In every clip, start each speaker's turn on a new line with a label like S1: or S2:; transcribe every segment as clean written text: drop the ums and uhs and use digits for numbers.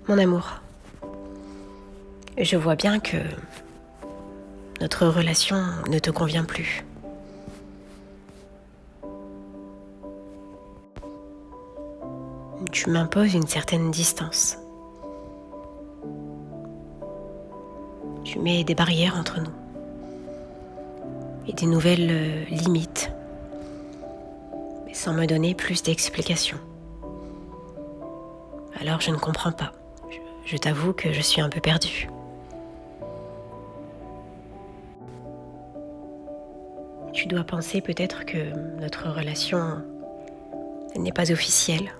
S1: Mon amour, je vois bien que notre relation ne te convient plus. Tu m'imposes une certaine distance. Tu mets des barrières entre nous et des nouvelles limites, mais sans me donner plus d'explications. Alors je ne comprends pas. Je t'avoue que je suis un peu perdue. Tu dois penser peut-être que notre relation n'est pas officielle.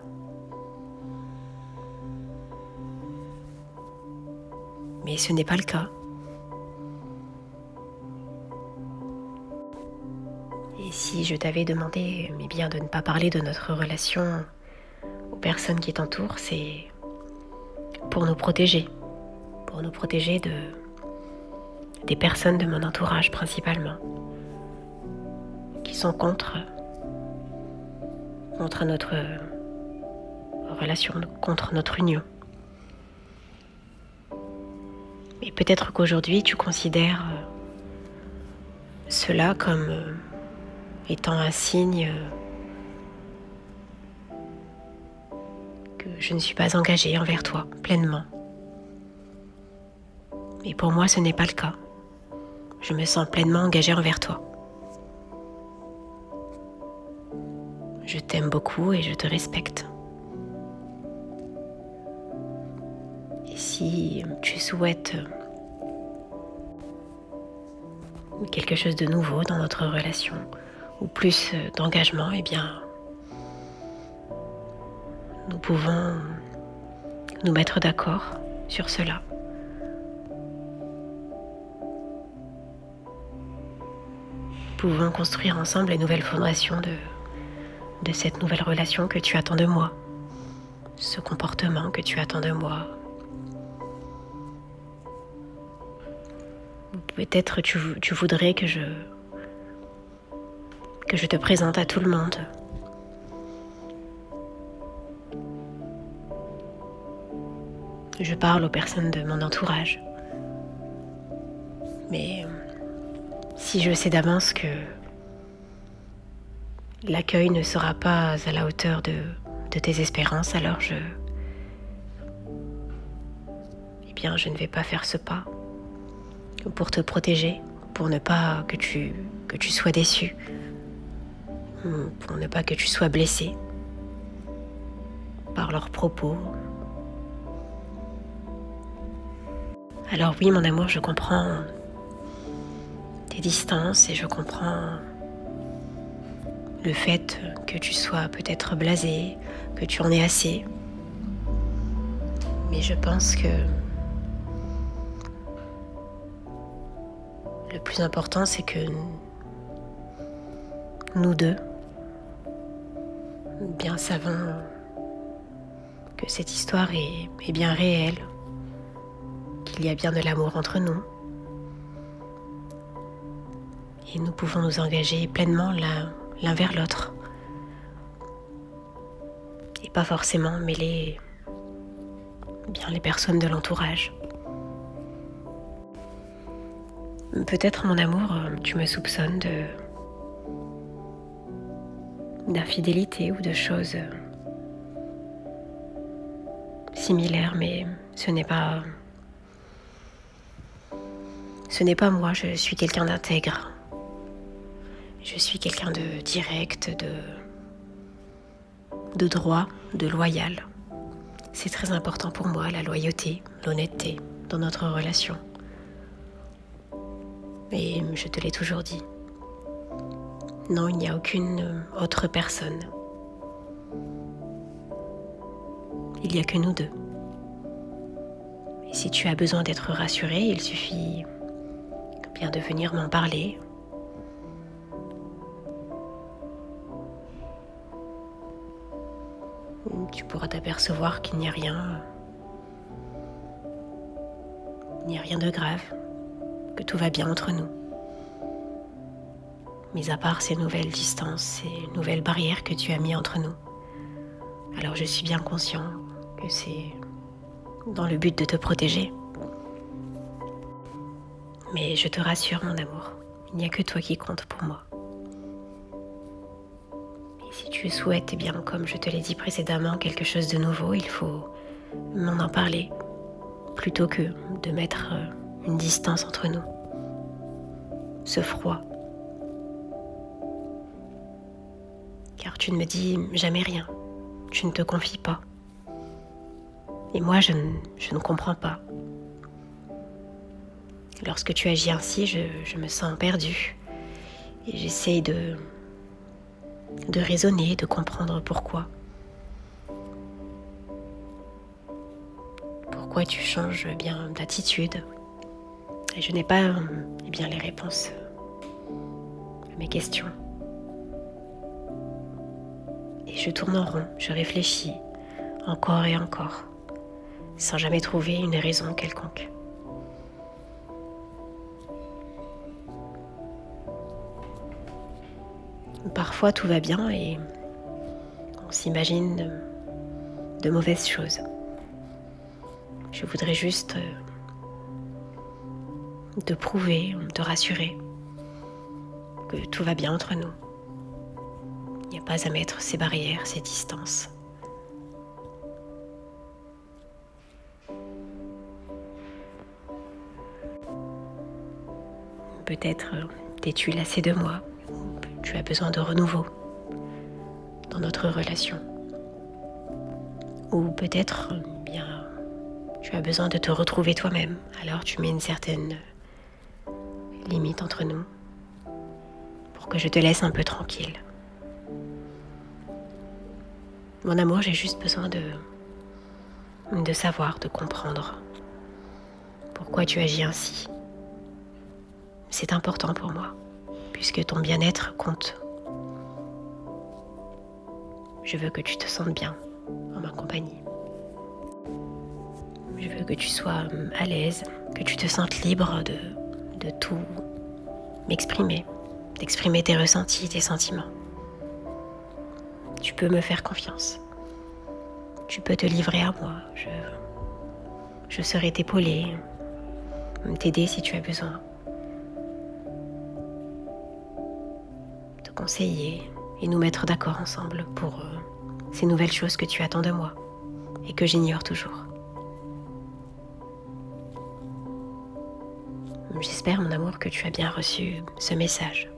S1: Mais ce n'est pas le cas. Et si je t'avais demandé bien, de ne pas parler de notre relation aux personnes qui t'entourent, c'est pour nous protéger. Pour nous protéger des personnes de mon entourage principalement, qui sont contre notre relation, contre notre union. Et peut-être qu'aujourd'hui tu considères cela comme étant un signe que je ne suis pas engagée envers toi pleinement. Mais pour moi, ce n'est pas le cas. Je me sens pleinement engagée envers toi. Je t'aime beaucoup et je te respecte. Et si tu souhaites quelque chose de nouveau dans notre relation, ou plus d'engagement, eh bien, nous pouvons nous mettre d'accord sur cela. Nous pouvons construire ensemble les nouvelles fondations de cette nouvelle relation que tu attends de moi, ce comportement que tu attends de moi. Peut-être tu voudrais que je te présente à tout le monde. Je parle aux personnes de mon entourage. Mais si je sais d'avance que l'accueil ne sera pas à la hauteur de tes espérances, alors je ne vais pas faire ce pas pour te protéger, pour ne pas que tu sois déçu, pour ne pas que tu sois blessé par leurs propos. Alors oui, mon amour, je comprends tes distances et je comprends le fait que tu sois peut-être blasé, que tu en aies assez. Mais je pense que le plus important, c'est que nous deux, bien savons que cette histoire est bien réelle, qu'il y a bien de l'amour entre nous. Et nous pouvons nous engager pleinement l'un vers l'autre. Et pas forcément mêler les personnes de l'entourage. Peut-être, mon amour, tu me soupçonnes d'infidélité ou de choses similaires, mais ce n'est pas moi. Je suis quelqu'un d'intègre. Je suis quelqu'un de direct, de droit, de loyal. C'est très important pour moi, la loyauté, l'honnêteté dans notre relation. Et je te l'ai toujours dit. Non, il n'y a aucune autre personne. Il n'y a que nous deux. Et si tu as besoin d'être rassuré, il suffit bien de venir m'en parler. Tu pourras t'apercevoir qu'il n'y a rien de grave, que tout va bien entre nous. Mis à part ces nouvelles distances, ces nouvelles barrières que tu as mis entre nous. Alors je suis bien conscient que c'est dans le but de te protéger. Mais je te rassure, mon amour, il n'y a que toi qui compte pour moi. Et si tu souhaites, eh bien, comme je te l'ai dit précédemment, quelque chose de nouveau, il faut m'en en parler, plutôt que de mettre une distance entre nous. Ce froid. Car tu ne me dis jamais rien, tu ne te confies pas. Et moi, je ne comprends pas. Lorsque tu agis ainsi, je me sens perdue. Et j'essaye de raisonner, de comprendre pourquoi. Pourquoi tu changes bien d'attitude. Et je n'ai pas bien les réponses à mes questions. Et je tourne en rond, je réfléchis encore et encore, sans jamais trouver une raison quelconque. Parfois tout va bien et on s'imagine de mauvaises choses. Je voudrais juste te prouver, te rassurer que tout va bien entre nous. Il n'y a pas à mettre ces barrières, ces distances. Peut-être t'es-tu lassé de moi, tu as besoin de renouveau dans notre relation. Ou peut-être bien tu as besoin de te retrouver toi-même, alors tu mets une certaine limite entre nous pour que je te laisse un peu tranquille. Mon amour, j'ai juste besoin de savoir, de comprendre pourquoi tu agis ainsi. C'est important pour moi, puisque ton bien-être compte. Je veux que tu te sentes bien en ma compagnie. Je veux que tu sois à l'aise, que tu te sentes libre de tout m'exprimer, d'exprimer tes ressentis, tes sentiments. Tu peux me faire confiance. Tu peux te livrer à moi. Je serai t'épauler, t'aider si tu as besoin. Te conseiller et nous mettre d'accord ensemble pour ces nouvelles choses que tu attends de moi et que j'ignore toujours. J'espère, mon amour, que tu as bien reçu ce message,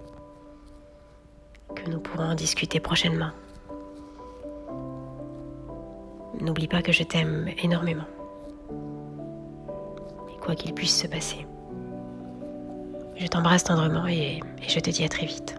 S1: que nous pourrons en discuter prochainement. N'oublie pas que je t'aime énormément, et quoi qu'il puisse se passer. Je t'embrasse tendrement et je te dis à très vite.